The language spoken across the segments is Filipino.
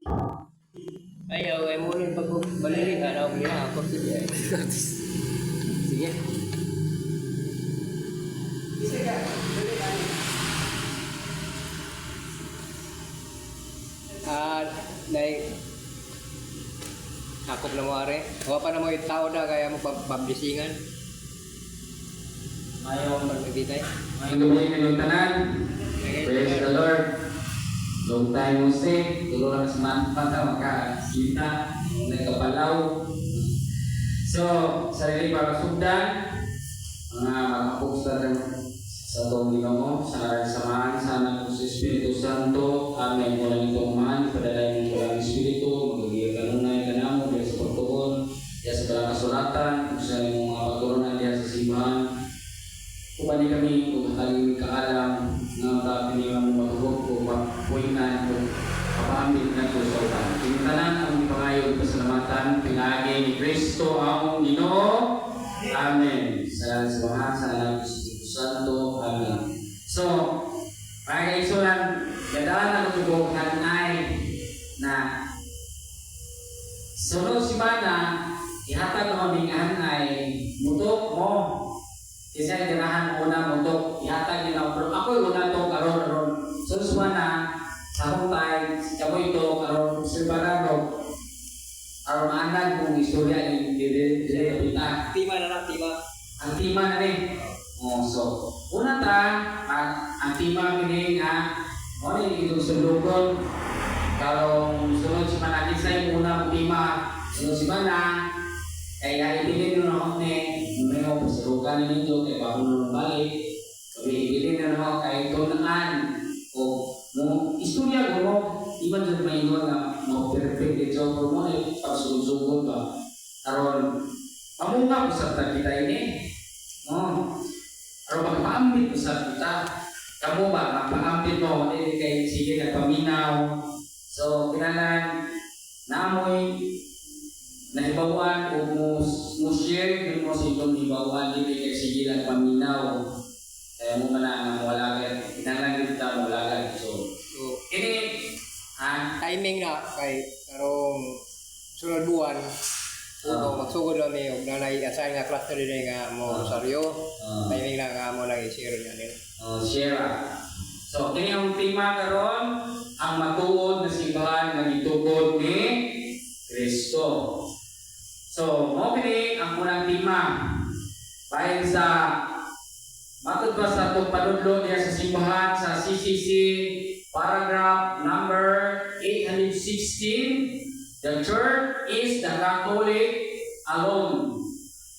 Ayaw, ay mo rin pag balilig, ano, gina ako sige. Sige. Like, ako na mo are. Huwag pa na mo yung tao na kaya mo pablisingan. Ayaw ang Magbitay. Ngayong gabi kayong tanan. Praise the Lord. Long time no see. Tulungan sa manpata, magkakita. Nagkapalaw. So, sarili para sugdan. Mga makapok sa itong Ginoo, sa ngalan samahan, sana po sa Espiritu Santo. Amen. Mula nitong man, padalay ng walang Espiritu, magagiyag kanunay kanamo, diya sa pagtuon, diya sa balang kasulatan, kung sa mga pagturunan diya sa simbahan. Kupani kami kung haling kaalam nga pinili mo matubog kung puwinan kung kapamit na ito sa upan. Pinitanan ang ipangayon pasalamatan, pinagi ni Kristo ang Ginoo. Amen. Sa samahan, sa alam ng Espiritu Santo. Amen. So, mga kaisulan, gadaan ang matubog hanay na sunod si Bana, ihatag mo ng hanay, mutok mo. Kasi ang ganahan una mutok, ihatag nila. Pero ako una to karon. So, na sa akong time, ako ito karon silbarado. Aron maanan kung istorya ni dire kita. Tima na lang, tima. Ang tima na rin. So, una ta, ang tima kini nga, mo ni itong sulugon. Karong sunod si Manakit sa yung unang tima, sunod si Mana, kaya ibilin nyo na ako may mga pasulukan ninyo, kaya bago nyo balik, sabi ibilin na naman kay tunaan, o istorya ko mo, iban dyan may iwan na perfect ito, pero mo na pagsulog-sugod ba? Karon, pamunga ko sa kita ini, pero magpaambit ko sa kita, kamu ba, magpaambit mo, kay sige nagpaminaw, so kinalan, namoy, nahibawan o mo-share din mo sa itong hibawan dito kay sige nagpaminaw, kaya mo na ang walagan, kinalan kita walagan, so ini, Timing na kay karong sunod buwan. Kung magsugod kami og nanay assign nga cluster din nga mo Rosario. Timing na nga mo lang i-share niya din. Share. So kini ang tema karon, ang matuod na simbahan nga gitugod ni Kristo. So mo kini ang unang tema. Bahin sa matud pa sa itong panudlo diya sa simbahan sa CCC paragraph number 816. The church is the Catholic alone.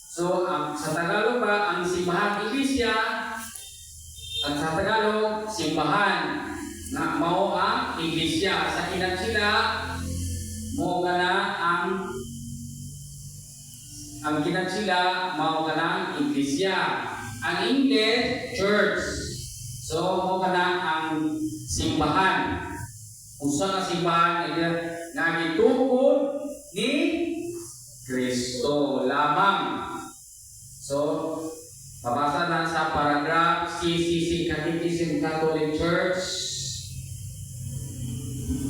So, sa Tagalog ba, ang simbahan Iglesia, at sa Tagalog, simbahan na mao ang Iglesia. Sa ilan sila, mao ka na ang kinan sila, mao ka na ang Iglesia. Ang English, church. So, mao ka na ang simbahan. Usa ka simbahan nga gitugod ni Kristo lamang. So, babasa na sa paragraph CCC Catechism Catholic Church,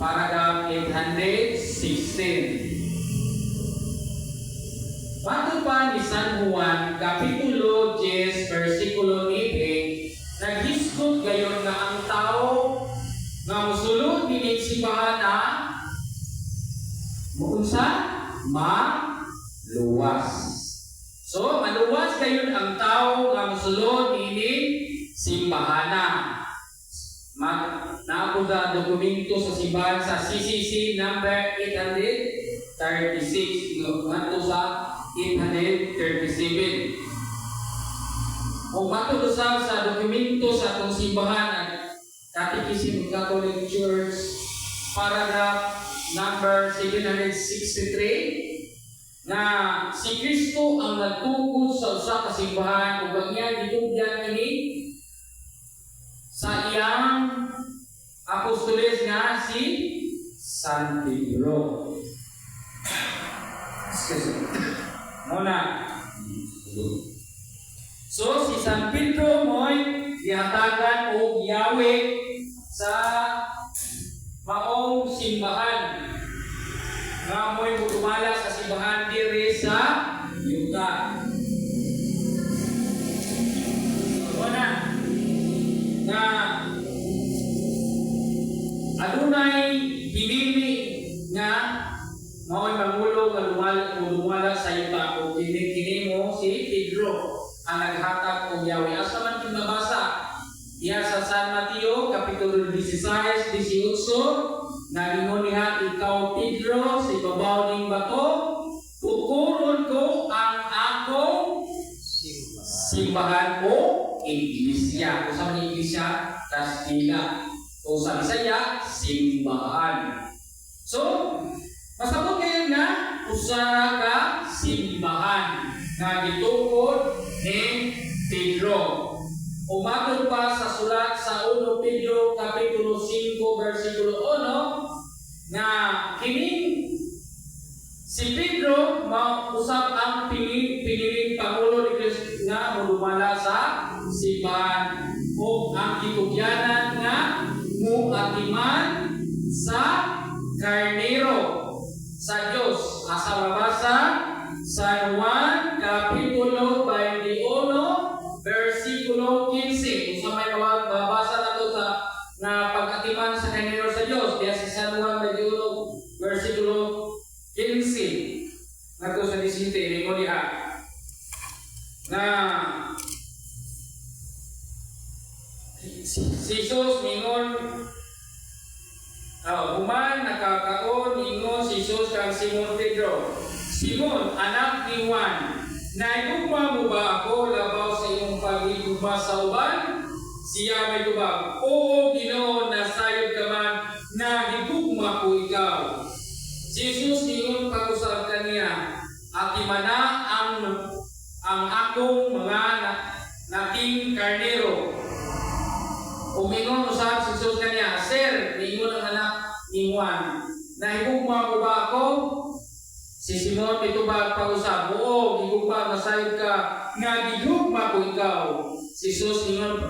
paragraph 816. Patod pa ni San Juan, Kapitulo 10, versikulo 9, naghisgot gayon nga ang tao nga musulod dinig simbahan na muunsa maluwas. So maluwas gayon ang tao nga musulod dinig simbahan. Naapod ang dokumento sa simbahan sa CCC number 836 ngadto sa 837. Kung matulusab sa dokumento sa atong simbahan Catechism Catholic Church, paragraph number 763, na si Kristo ang nagtugod sa usa ka simbahan ug niya gitugyan ini sa iyang apostoles nga si San Pedro. Muna. So si San Pedro mo'y gihatagan o giyawi sa maong simbahan. nga mo'y mutumala sa simbahan diri sa yuta. Una, na adunay pinili nga mao'y mangulo nga lumala sa yuta o kini mo si Pedro ang naghatag og yawi. Asa man kin nabasa diha sa San Mateo kapitulo 16, 18 nagingon niya, ikaw Pedro sa ibabaw ning bato tukuron ko ang akong simbahan o iglesia. Kung sa mga iglesia, Kastila. O sa Bisaya, simbahan. So, masabot kayo na usara ka simbahan na gitukod ni Pedro. Umatod pa sa sulat sa 1 Pedro kapitulo 5 versikulo 1 na kining si Pedro mausap ang piniling pangulo ni Kristo nga lumala sa simbahan o ang gitugyanan nga muatiman sa karnero sa Diyos. Asa mabasa sa Juan kapitulo 21 versikulo 15. Kung sa may mabasa na ito sa na pag-atiman sa karnero sa Diyos, diya sa San Juan 21 versikulo 15 nato sa disinte ni Molia na si Jesus mingon human nakakaon ingon si Jesus kang Simon Pedro, Simon anak ni Juan, naigugma mo ba ako labaw sa imong pag-igugma sa uban? Siya may tubag, oo Ginoo, nasayod ka man na higugma ko ikaw. Jesus ingon pag-usap kaniya, atimana ang akong mga nating karnero. Umingon usap si Jesus kaniya, Sir, ingon ang anak ni Juan, nahigugma mo ba ako? Si Simon itubag pag-usap, oo, higugma, nasayod ka, nga higugma ko ikaw. Si Jesus ingon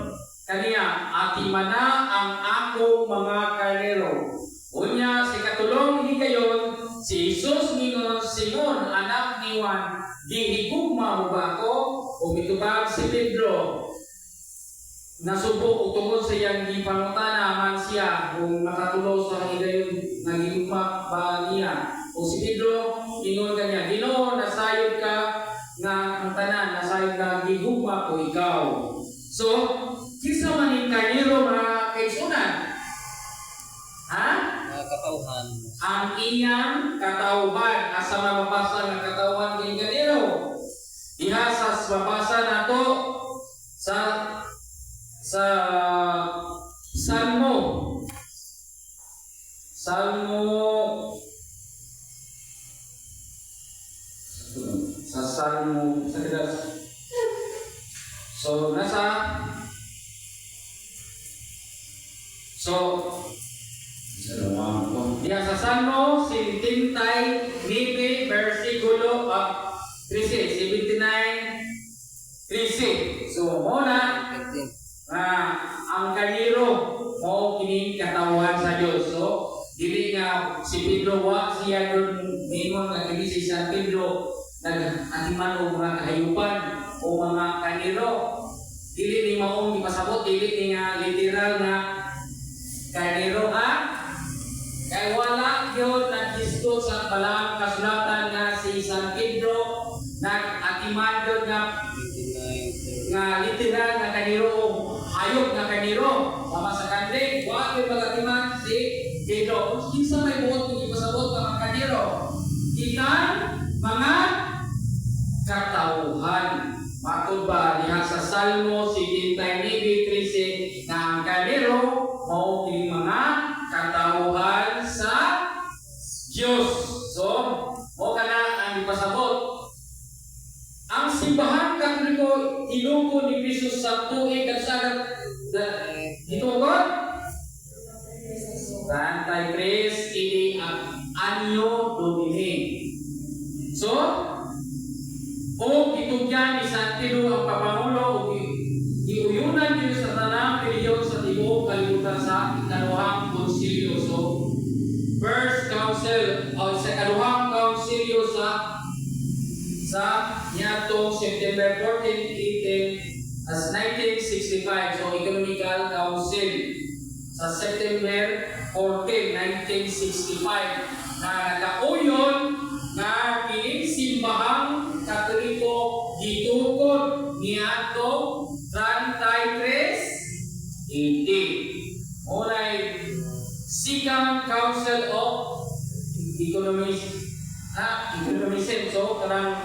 kaniya, atimana ang akong mga karnero. Unya, si katulong higayon, si Jesus ningon, Simon, anak ni Juan, gihigugma mo ba ako? O mitubag si Pedro, nasubok o tungkol sa iyang gipangutana man siya kung makatulo sa higayon, nagigugma ba niya? O si Pedro, ningon kanya, Ginoo, nasayod ka nga ang tanan, nasayod ka, gihugma ko ikaw. So, kisa man yung karnero mga kaigsunan? Ha? Katauhan. Ang iyang katauhan. Asa mabasa ng katauhan ng kanino? Diha sa mabasa na to sa Salmo. Sa Salmo. Diya sa Salmo 79 versikulo 13, 13. So muna ang kaniro mo kining katawan sa Dios. So dili nga si Pedro wa siya don ningon nga kini si San Pedro nag-atiman og mga kahayupan o mga kaniro. Dili ni maong ipasabot, dili ni nga literal na kaniro kay wala yun nag-isto sa palang kasulatan nga si San Pedro nag-atiman yun nga literal na kaniro hayop na kaniro sama sa kanding wala yung mag-atiman si Pedro. Kinsa may buot kung ipasabot mga kaniro ikan mga katauhan. Matod ba diha sa Salmo 79:13 na ang kaniro mao kini mga katauhan sa Diyos. So, mo kana ang ipasabot. Ang simbahan Katoliko ilungkod ni Kristo sa tuig at sagat itungkod Santa Tres ini Anyo Domini. So, o itugyan ni San Pedro ang papangulo o iuyunan niyo sa tanang reliyon sa tibuok kalibutan sa ikaduhang konsilyo. So, First Council Council o sa ikaduhang Councilyo sa niadtong September 14, 18 as 1965. So Economical Council sa September 14, 1965 na nakauyon na kining simbahang Katoliko gitukod niadtong 33 AD. Unay Second Council of Economists. So kanang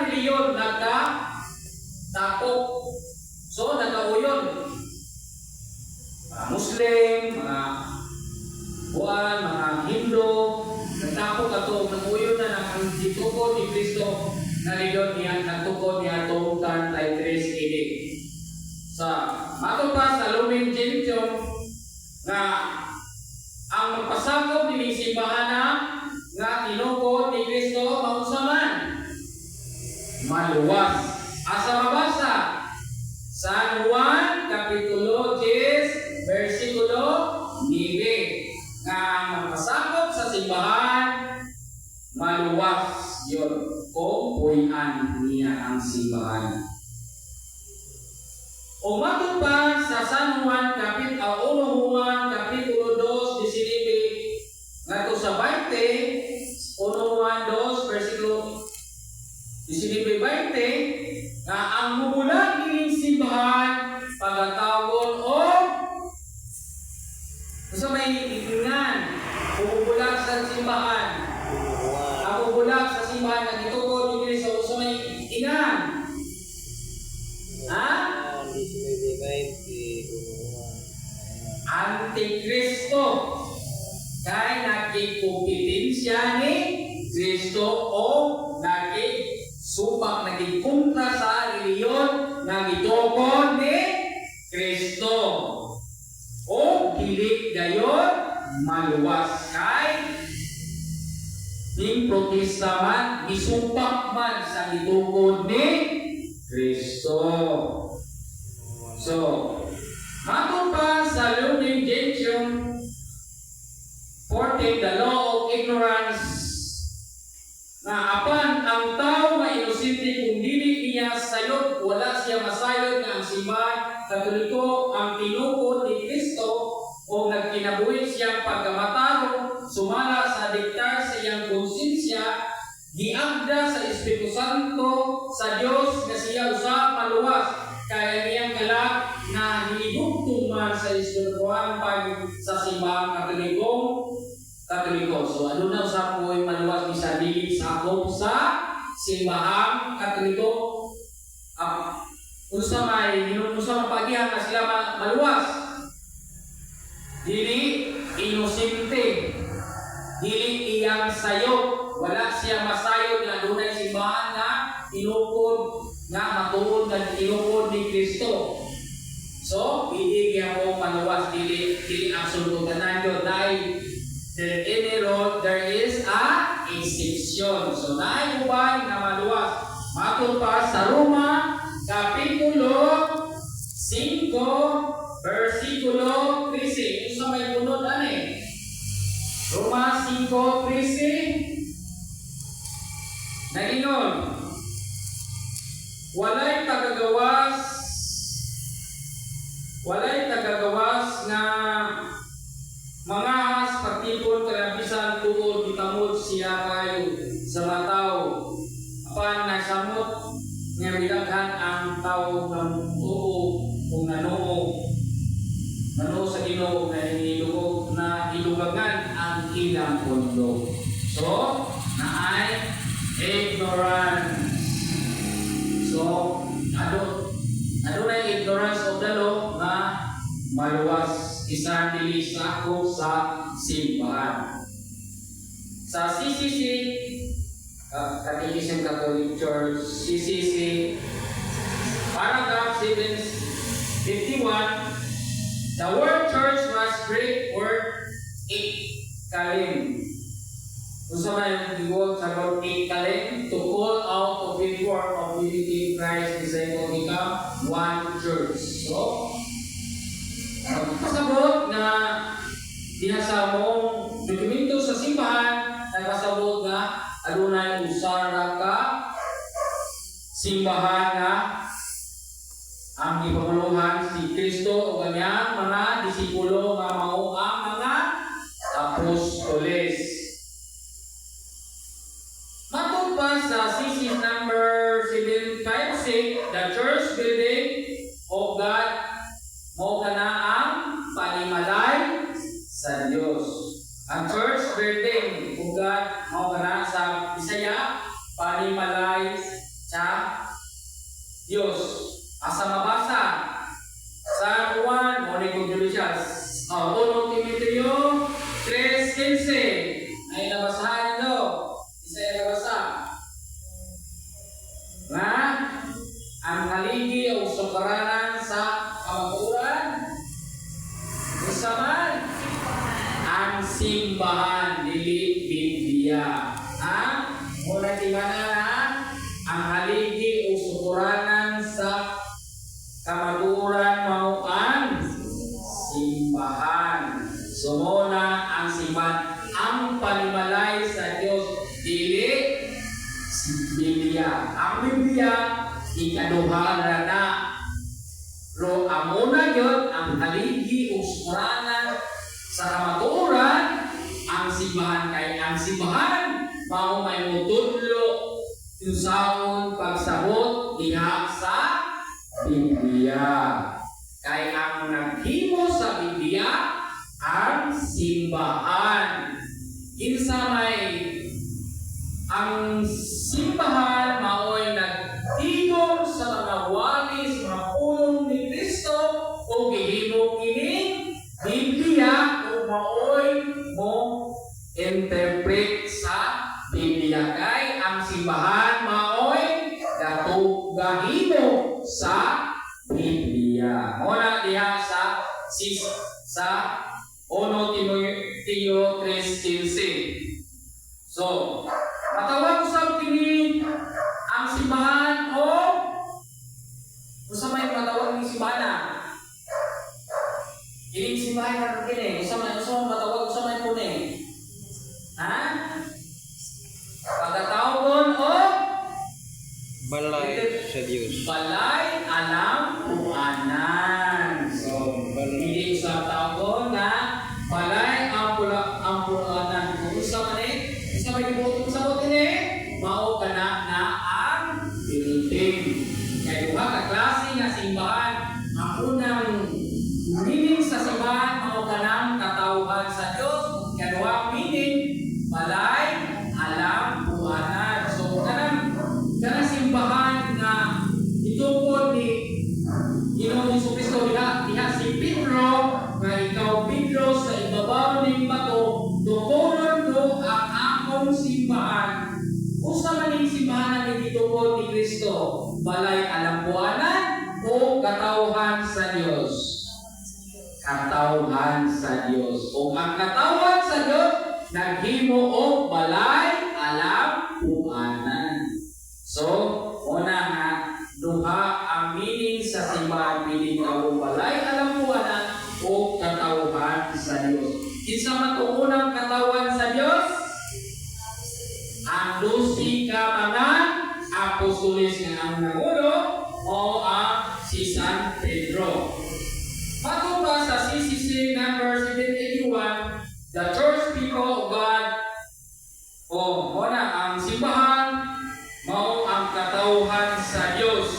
reliyon nagka-tapok. So nagauyon. Mga Muslim, mga Buwan, mga Hindu, nagtapok ato, nag-uyon na ang gitukod ni Kristo na reliyon niya, nagtukod niya itong 33 AD. Sa mato pa sa Lumen Gentium na ang magpasakop ni simbahan nga tinukod ni Kristo mausaman maluwas. Asa mabasa? San Juan Kapitulo 10 versikulo 9 nga magpasakop sa simbahan maluwas yun kung puyan niya ang simbahan. O matod pa sa San Juan Kapitulo 2 ngadto sa 20 1 Juan 2 versikulo 19-20 nga ang mubulag kining simbahan pagatawon o sa may itingan mubulag sa simbahan ang mubulag sa simbahan nga gitukod ni Kristo sa may itingan Antikristo kay nagkikumpetensya ni Kristo o nagkisupak nagkikontra sa reliyon na gitukod ni Kristo o dili gayon maluwas kay ning protesta man isupak man sa gitukod ni Kristo. So matod pa sa Lumen Gentium 14, the law of ignorance na apan ang tao nga inosente kung dili niya sayod, wala siya masayod nga ang simbahan Katoliko ang tinukod ni Kristo o nagkinabuhi siyang pagkamataro sumala sa diktar sa iyang konsensya giagda sa Espiritu Santo sa Dios nga siya usa maluwas kaya niyang galak na hinigugtong man sa espiritual pag sa simbahang Katoliko. So ano na usap ko yung maluwas bisa dili sa akop sa simbahang Katoliko. Usa mapagihan na sila maluwas. Dili inosente. Dili iyang sayo. Wala siya masayod na dunay simbahan na tinukod nga matuod nga tinukod ni Kristo. So, hindi kaya mo maluwas, dili absoluto tanan yun. There is a exception. So, naiuban na maluwas. Matod pa sa Roma, Kapitulo 5, versikulo 13. Ito sa may punod, Roma 5:13. Naingon, walay tagagawas nga mangahas pagtipon kalabisan tuod gitamod siya kayo sa mataw apan nasamot nga bilaghan ang tao ng tuo kung nanoo sa Ginoo na hinilugog na hilugagan ang ilang pondo. So, naay ignorance. So, ano na ignorance of the law na maluwas isang dili sa ako sa simbahan. Sa CCC, Catechism Catholic Church, CCC, paragraph 751, the word church was Greek word ikalim. Kung sa may giwag sa word ikalim, to call out of the work of unity in Christ, disciple become one church. So, pasabot na diha sa mong dokumento sa simbahan simbahan nga ang gipamuluhan si Kristo o kanyang mga disipulo nga mao ang mga apostoles. Matod pa sa thesis number 756, the church building of God mao kana ang panimalay sa Dios. Ang church building of God mao kana sa Bisaya panimalay sa Dios. Asa mabasa sa Juan o ni Julius 1 Timoteo 3:15 ay nabasahan nyo. Isa yung nabasa na ang haligi o sukaranan sa kamaturan isa man ang simbahan dili Biblia. Muna timana na ang haligi o sukaranan sa kamaturan mao ang simbahan. Sumuna ang simbahan ang panimalay sa Dios dili Biblia. Ang Biblia ikaduha na ro amuna gyud ang haligi o sukaranan sa kamaturan ang simbahan kay ang simbahan mao may mutudlo usahon pagsabot diha sa Biblia. Kay ang naghimo sa Biblia ang simbahan. Kinsa may ang simbahan mao'y nagtigom sa mga walis, mga pulong ni Kristo o gihimo kining Biblia o mao'y mo interpret sa Biblia. Kay ang simbahan mao'y gahimo sa Biblia. Muna diha sa 1 Timoteo 3:15. So, matawag usab kini ang simbahan o usa may matawag ni simbahan. Kini simbahan na kini, usa may matawag usa may puni. Ha? Pagkatawgon o balay sa Dios. balay alam puanan. So, hindi sa tawgon na balay ang puanan. Kung isa man isa may gibutong sabot ini, mao kana na ang building. Kaya duha ka klase nga simbahan. Ang unang meaning sa simbahan mao kanang katawhan sa Dios. Kaya duha meaning balay alam puanan. So kanang simbahan na itungkol ni Ginoong Jesucristo diha si Pedro nga ikaw Pedro sa ibabaw ning bato tukuron ko ang akong simbahan. Usa man ning simbahan nga gitungkol ni Kristo, balay alampuanan o katawhan sa Dios. Katawhan sa Dios. O ang katawhan sa Dios naghimo og balay alampuanan. So, una nga duha ang meaning sa simbahan pili kawong balay alampuanan o katawhan sa Dios. Kinsa man ang unang katawhan sa Dios? Ang 12 ka mga apostoles nga ang nangulo o ang si San Pedro. Patungkol pa sa CCC number 781, the church people of God o muna ang simbahan mao ang katawhan sa Dios.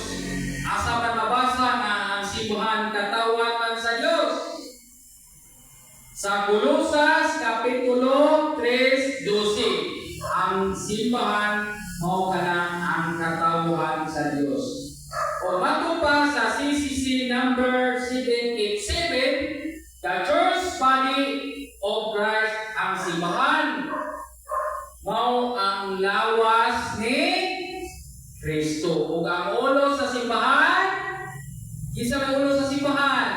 Asa man mabasa nga ang simbahan katawhan sa Dios? Sa Colosas kapitulo 3:12. Ang simbahan mao kana ang katawhan sa Dios. O mato pa sa CCC number 787, the church body of Christ ang simbahan mao ang lawas ni Kristo. Ug ang ulo sa simbahan, kinsa may ulo sa simbahan?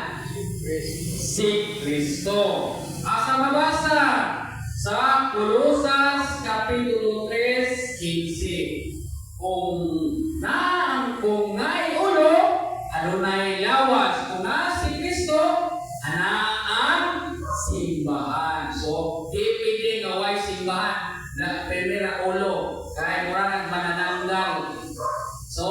Si Kristo. Asa mabasa? Sa Colosas kapitulo 3:15. Kung naay ulo, adunay lawas. Kung na si Kristo, ana ang simbahan. So, di pwede nga way simbahan na primera ulo. Kaya mura nagmanananggal. So,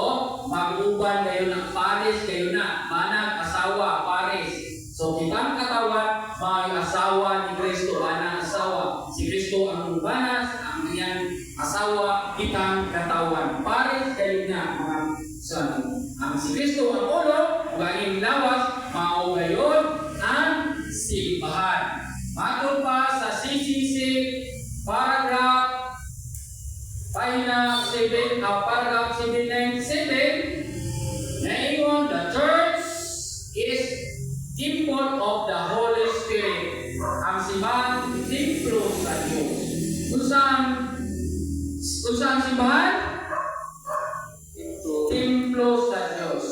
si Kristo ang ubanas, ang iyang asawa, kitang katawan. Pares kayo na mga son. Ang si Kristo ang ulo, galing lawas, mao gayon ang simbahan. Matod pa sa CCC paragraph pahina 7, paragraph 797, ngayon, the church is temple of the Holy Spirit. Ang simbahan, templo sa Diyos. Usang simbahan? Templo sa Diyos.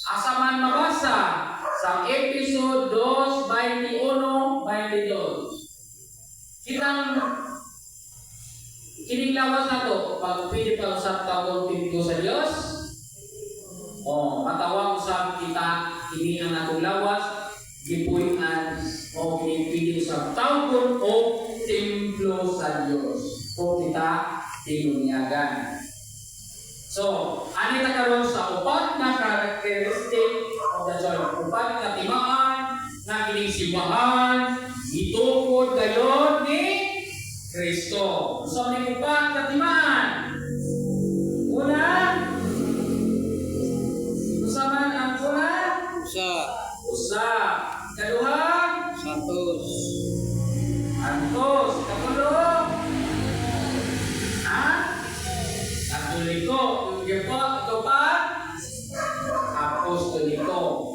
Asaman mabasa sa episode 2:21-22. Kitang kining lawas na to, pag pwede pa usap tawag templo sa Diyos, matawag usap kita, kini ang atong lawas, gipuy-an, o pinipili usap tawag o templo sa Diyos. Kung kita tinunyagan. So, ani na karon sa upat na characteristic of the church. Upat na timaan na kining simbahan gitukod gayon ni Kristo. So, ni upat na timaan. Una, usaman ang una. Usa. Kaduha. Santos. Antos. Kapulo. Katoliko. Yung ito pa? Apostoliko.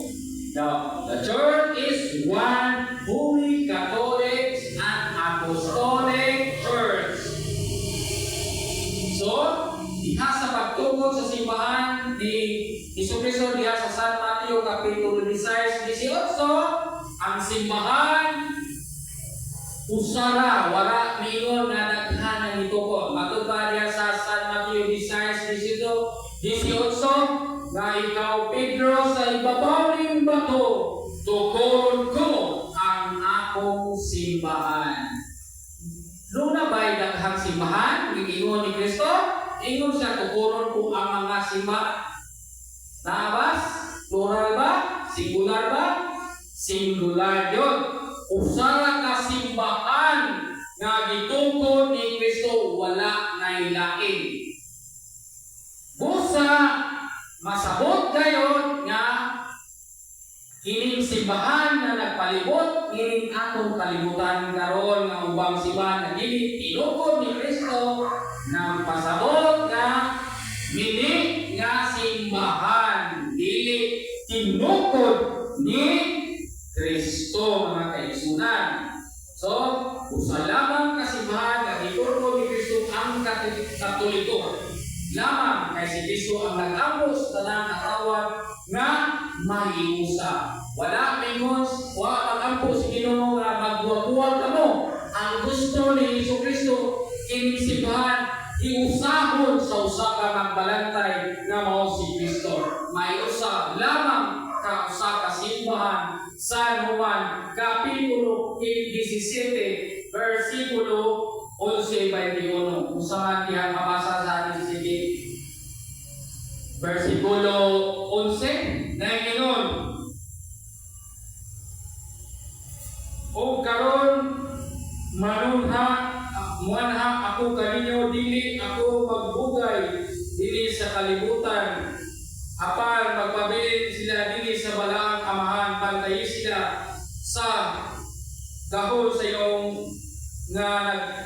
Now, the church is one holy Catholic and Apostolic Church. So, diha sa pagtugod sa simbahan ni Jesucristo diha sa San Mateo Kapitulo 16-18, ang simbahan usara, wala mingon na naghanan nito po. Matod pa diya sa San Mateo 16-18, na ikaw, Pedro, sa ibabaw ng bato, tukoron ko ang akong simbahan. Luna ba'y daghang simbahan? Ingon ni Kristo? Ingon siya, tukoron ko ang mga simbahan. Naabas? Plural ba? Singular ba? Singular yun. Usara ka simbahan nga gitungkod ni Kristo, wala na ilain. Busa, masabot gayon nga kining simbahan na nagpalibot, kining atong kalibutan karon nga ubang simbahan na dili tinukod ni Kristo, nang pasabot nga mini nga simbahan dili tinukod ni Kristo, mga kaigsunan. So, usa lamang kasimbahan na giturod ni Kristo ang Katoliko. Lamang kay si Kristo ang nag-ambos tanang katawan nga mahiusa. Wala mingos, wala mag-ampo si Ginoo nga magbuwag-buwag kamo. Ang gusto ni Jesucristo kining simbahan iusahon sa usa ka magbalantay nga mao si Kristo. May usa lamang ka usa ka simbahan. San Juan Kapitulo 17 versikulo 11-21. Kung saan diha mabasa sa 17 versikulo 11 na ginon. O karon muanha ako kaninyo, dili ako magbugay dili sa kalibutan. Apan magpabilin sila dili sa balaang amahan, bantayi sila sa dahol sa iyong ngalan,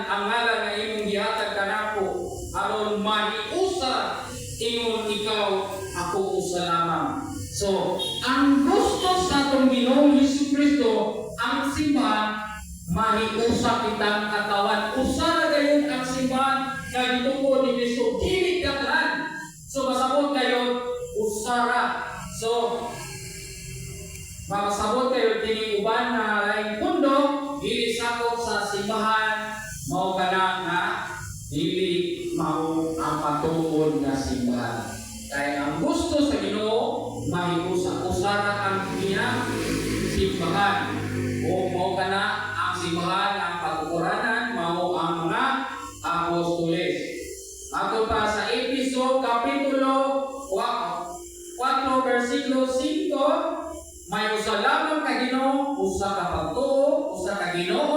ang ngalan na imong gihatag kanako, aron mahiusa ingon ikaw, ako usa lamang. So, ang gusto sa atong Ginoong Jesucristo, ang simbahan, mahiusa kitang katawan. Usa na gayon ang simbahan nga gitungkod ni Kristo, dili daghan. So, masabot kayo, usara. So, makasabot kayo kini uban na laing pundo, dili sakop sa simbahan, mao kana nga dili mao ang patuod nga simbahan. Kaya ang gusto sa Ginoo mahiusa, usara ang kiyang simbahan. O mao kana ang simbahan, ang pagkukuranan, mao ang mga apostoles. Ato pa sa Efeso Kapitulo 4 versikulo 5, may usa lamang ka Ginoo, usa ka pagtuo, usa ka Ginoo,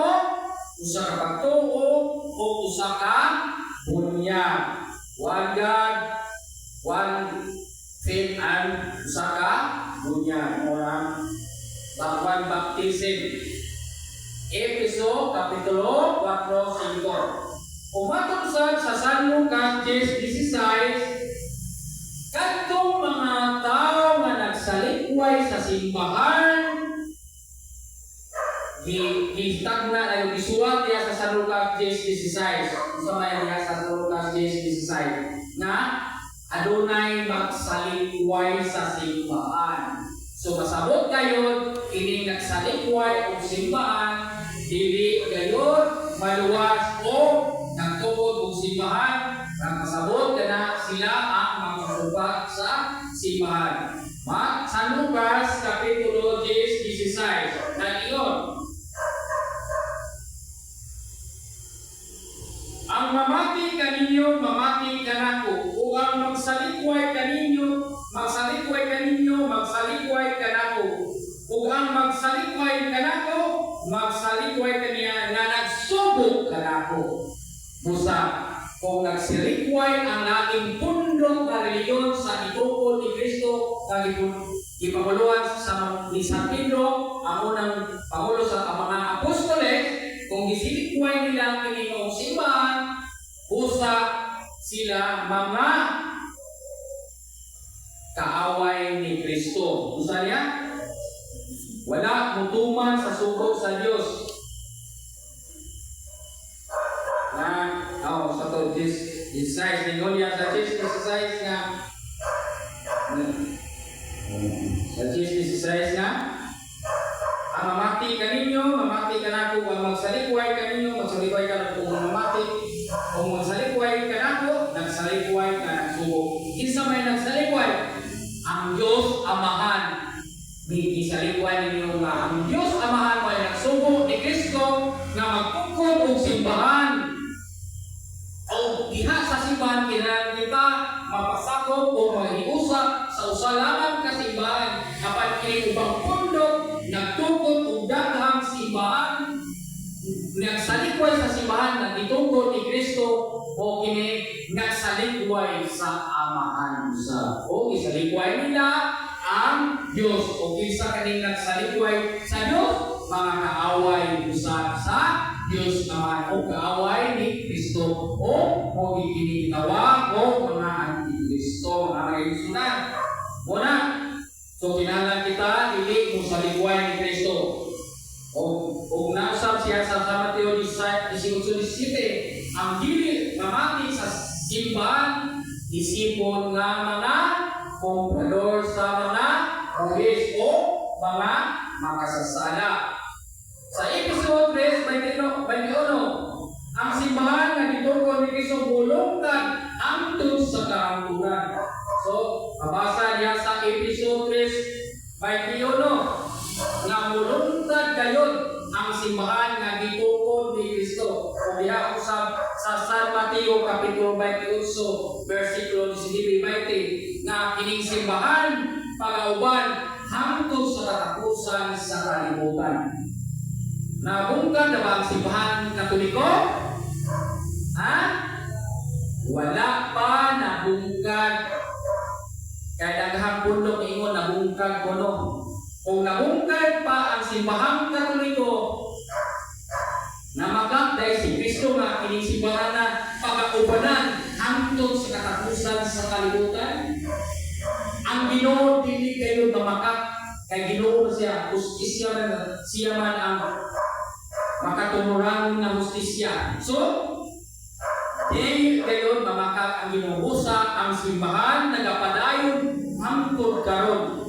usa ka pagtuo o usa ka bunyag. One God, one faith and usa ka bunyag. One baptism. Efeso Kapitulo 4:5. Umatong sa San Lucas 10:16, kadtong mga tao nga nagsalikway sa simbahan, gitagna ay gisuwat diya sa San Lucas 10:16. Sa may diya sa San Lucas 10:16 na adunay magsalikway sa simbahan. So masabot kayo ining nagsalikway og simbahan, dili kayo maluwas o nagtuod og simbahan, nagpasabot kana sila ang magsusubat sa simbahan. San Lucas Kapitulo 10:16. Nag-iyon, ang mamati kaninyo, mamati kanako, ug ang magsalikway kaninyo, magsalikway kaninyo, magsalikway kanako, ug ang magsalikway kanako, magsalikway kaniya nga nagsubok kanako. Busa, kung nagsilikway ang laging pundong nga reliyon sa itukod ni Kristo, ipamuluan sa ni San Pedro, ang unang pangulo sa mga apostoles, kung gisilikway nila kining simbahan, busa sila mga kaaway ni Kristo. Busa niya, wala mutuman sa suko sa Dios. Sa to this size ningon ya sa this size nga sa this size nga ang mamati kaninyo, mamati kanako, ang magsalikway kaninyo, magsalikway kanako, kung mamati kung magsalikway kanako, nagsalikway ka nagsubo. Kinsa may nagsalikway? Ang Dios Amahan. Gisalikway ninyo nga ang Dios Amahan may nagsubo ni Kristo nga magpukod og simbahan. O diha sa simbahan kinahanglan kita mapasakop o maghiusap sa usa lamang ka simbahan apan kini ubang pundok nagtukod og daghang simbahan, nagsalikway sa simbahan nagitungkod ni Kristo o kini nagsalikway sa Amahan usa. O gisalikway nila ang Dios o kinsa kaning nagsalikway sa Dios, mga kaaway usa sa Dios Amahan o kaaway ni Kristo o gikinitawag o mga antikristo, mga kaigsunan. Muna, so kinahanglan kita dili mo sa likway ni Kristo. O nausap siya sa Mateo 18:17, ang dili mamati sa simbahan, isipon nga mga komprador sa mga buhis o mga makasasala. Sa Efeso 3:21, ang simbahan nga gitungkol ni Kristo bulungtad hangtod sa kahangturan. So, mabasa niya sa Efeso 3:21 nga bulungtad gayon ang simbahan nga gitungkol ni Kristo. O diha usab sa San Mateo Kapitulo 28 versikulo 19-20 nga kining simbahan pagauban hangtod sa katapusan sa kalibutan. Nabungkad na ba ang simbahan Katoliko? Ha? Wala pa nabungkad. Kaya daghang pundok ingon nabungkad kuno. Kung nabungkad pa ang simbahan Katoliko, namakak dahil si Kristo nga kining simbahan na pagaubanan hangtod sa katapusan sa kalibutan. Ang Ginoo dili kayo namakak kay Ginoo siya, justisya na siya man ang makatumurang na justisya. So, di kayo mamakak ang Ginoo ang simbahan nagapadayon hangtod karon.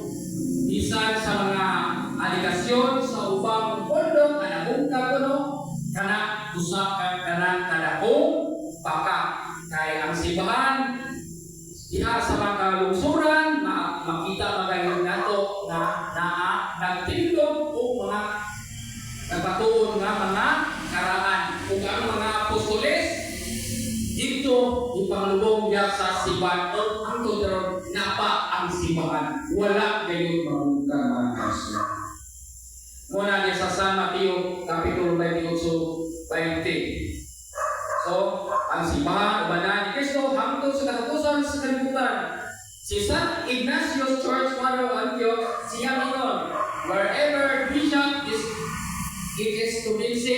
Bisan sa mga aligasyon sa ubang pundok na nabungkag kuno kana usa ka kana kadakong baka kay ang simbahan diha sa mga lungsuran makita magayon nato na nagtindog o mga nagpatuon nga mga karaan ug ang mga apostoles dito ipanglubong diya sa simbahan hangtod karon napa ang simbahan wala gayon mabungkag mga kaso. Muna niya sa San Mateo Kapitulo 28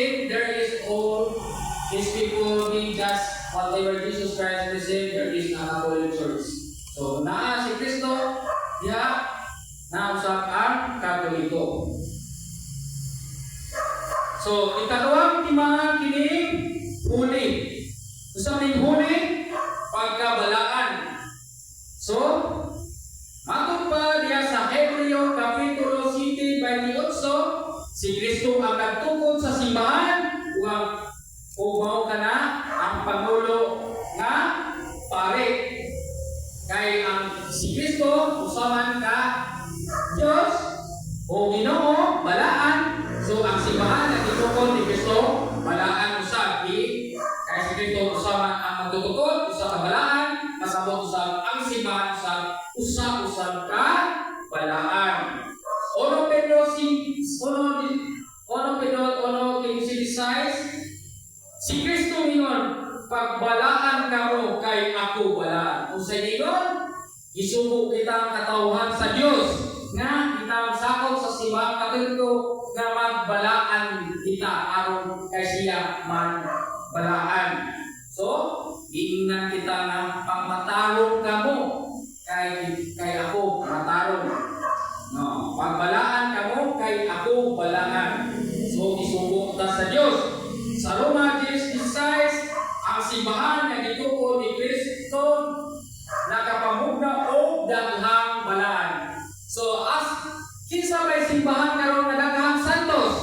say there is all these people being just whatever Jesus Christ will say, there is an Catholic Church. So, naa si Kristo, diha, nausap ang Katoliko. So, ikaduhang timaan kining huli. Sa may huli, pagkabalaan. So, matod pa diya sa Hebreo Kapitulo 7:28, si Kristo ang nagtukod sa simbahan ug mao kana ang pangulo nga pare. Kay ang si Kristo usaman ka Dios o Ginoo balaan. So ang simbahan nagtukod ni Kristo balaan usab kay si Kristo usaman ang magtutukod usa ka balaan, masabot usab ang simbahan usab ka balaan. Ono Pedro 16, si Kristo mingon, pagbalaan kamo kay ako balaan. Kung sa ingon, isubo kita ang katawhan sa Dios nga kita sakop sa simbahan Katoliko nga magbalaan kita aron kay siya man balaan. So, giingnan kita nga pagmatarong kamo kay ako matarong. No, pagbalaan kamo kay ako balaan. So, isubo ta sa Dios. Sa Roma 10:16, ang simbahan nga gituko ni Kristo nakapamugna og daghang balaan. So as kinsa may simbahan karon nga daghang santos?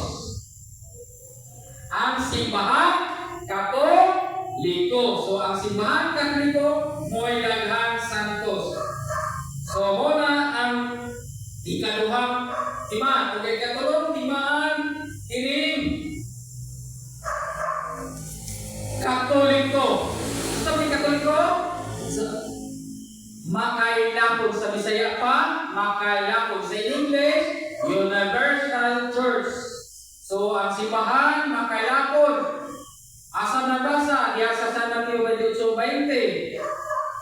Ang simbahan Katoliko. So ang simbahan Katoliko mo'y daghang santos. So mo na ang ikaduhang timaan. Okay, katulong timaan kining Katoliko. Sabi Katoliko, makailapod sa Bisaya pa, makailapod sa English, Universal Church. So ang simbahan makailapod. Asa nabasa diya sa San Mateo 28:20.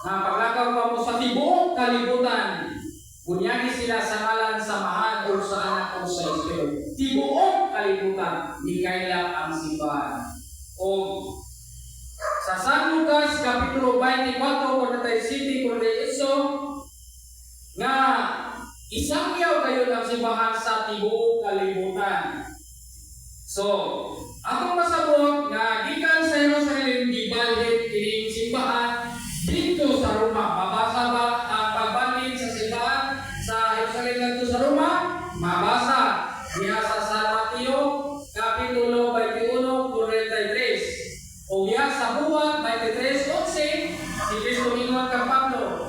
Nga paglakaw pa mo sa tibuok kalibutan, bunyagi sila sa ngalan sa Mahal o sa Anak o sa Espiritu. Tibuok kalibutan, di kaila ang simbahan. O sa San Lucas Kapitulo 24:47 nga isangyaw kayo ng simbahan sa tibuok kalibutan. So, akong masabot nga gikan sa Jerusalem gibalhin kining simbahan dito sa Roma. Mabasa ba ang pagbalhin sa simbahan sa Jerusalem ngadto sa Roma? Mabasa diha sa San Mateo Kapitulo 21:43. O diha sa Buhat 23:11, si Kristo mingon kang Pablo,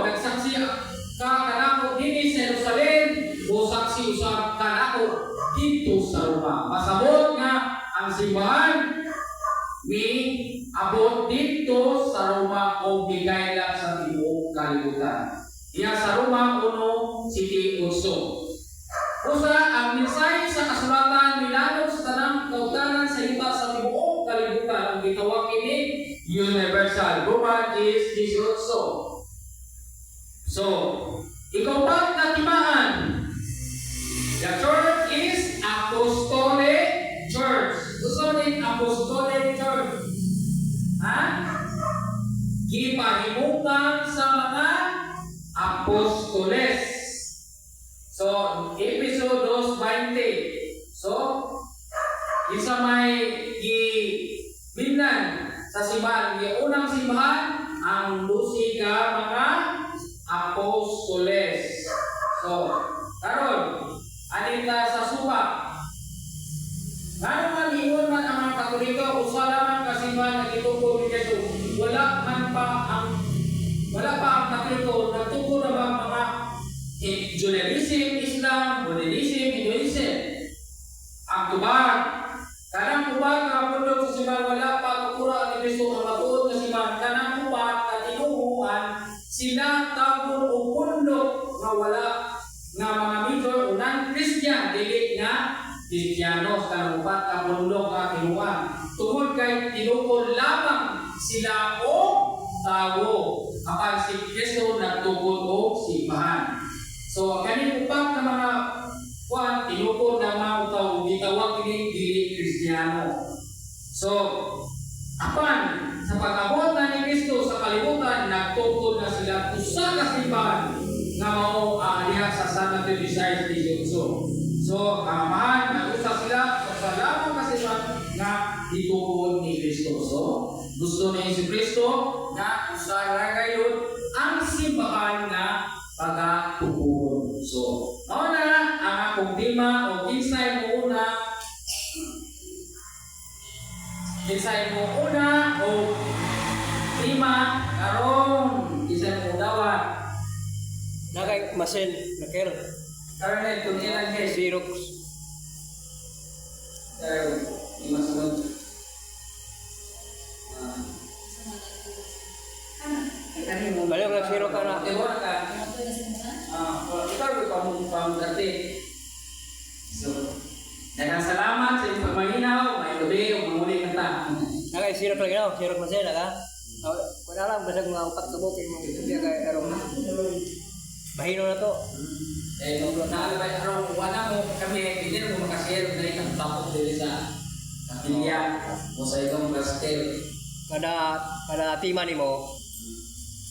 nagsaksi ka kanako dinhi sa Jerusalem, o saksi usab kanako dito sa Roma. Masabot nga ang simbahan ni abot dito sa Roma o bigay lang sa tibuok kalibutan. Diya sa Roma 1:8. Usa ang mensahe sa kasulatan milalog sa tanang kautanan sa yuta sa tibuok kalibutan ang gitawag kini universal. Roma 10:18. So, ikaw pa na timaan. The church is apostolic church. Gusto din apostolic church. Ha? Gipahimutan sa mga apostoles. So, Episode 2:20. So, isa may gibinan sa simbahan. Yung unang simbahan, ang 12 ka mga apostoles. So, karon anita sa suba. Ngano man ingon man ang mga Katoliko, usa lamang kasimbahan nga gituko ni Jesus. Wala pa ang Katoliko nagtuko na ba mga Judaism, Islam, Buddhism, Hinduism. Ang tubag, kanang tubag nga pundok sa simbahan wala pa tukura ni Kristo ang matuod na simbahan. Kanang tubag katinuuan sila tawon o pundok nga wala nga mga major o non-Christian dili nga Kristiyanos kanang upat ka pundok nga kinuha. Tungod kay tinukod lamang sila o tawo apan si Kristo nagtukod o simbahan. So kaning upat ka mga kuan tinukod na mga tawo gitawag kini dili So, apan sa pag-abot na ni Kristo sa kalibutan, nagtugtod na sila usa ka simbahan nga mao diha sa San Mateo 16:18. So, kamahan nag-usa sila sa lamang ka simbahan nga ditugod ni Kristo. So, gusto ni Kristo na usa ra gayon ang simbahan nga pagatugon. So, mao na ang akong tema o kinsay mo una o tema karon kinsay mo dawat Nakay Masel, nakil. karon ay tunilan kay Xerox. imasunod. Balik lang Xerox ka na. Diba ka? Ikaw ay pamudati. So, daghang salamat sa iyong pagmalinaw, may gabi o mamuli na ta. Nakay Xerox lagi na, Xerox Masel naka. Wala lang basag mga upat ka bukay mga istorya kay arong na. Bahino na to. Nung naalabay araw, wala mo kami, hindi mo makashare na ikang tapos dili sa pilya o sa ikong pastel. Kada tima nimo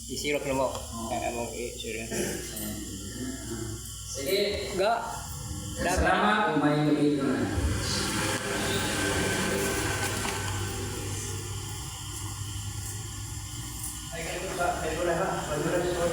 i-Xerox na mo. Kaya mo i-share. Sige, Ga. salamat o may gabi ko na. Ay kayo ba? Ay wala ha. Wala ha.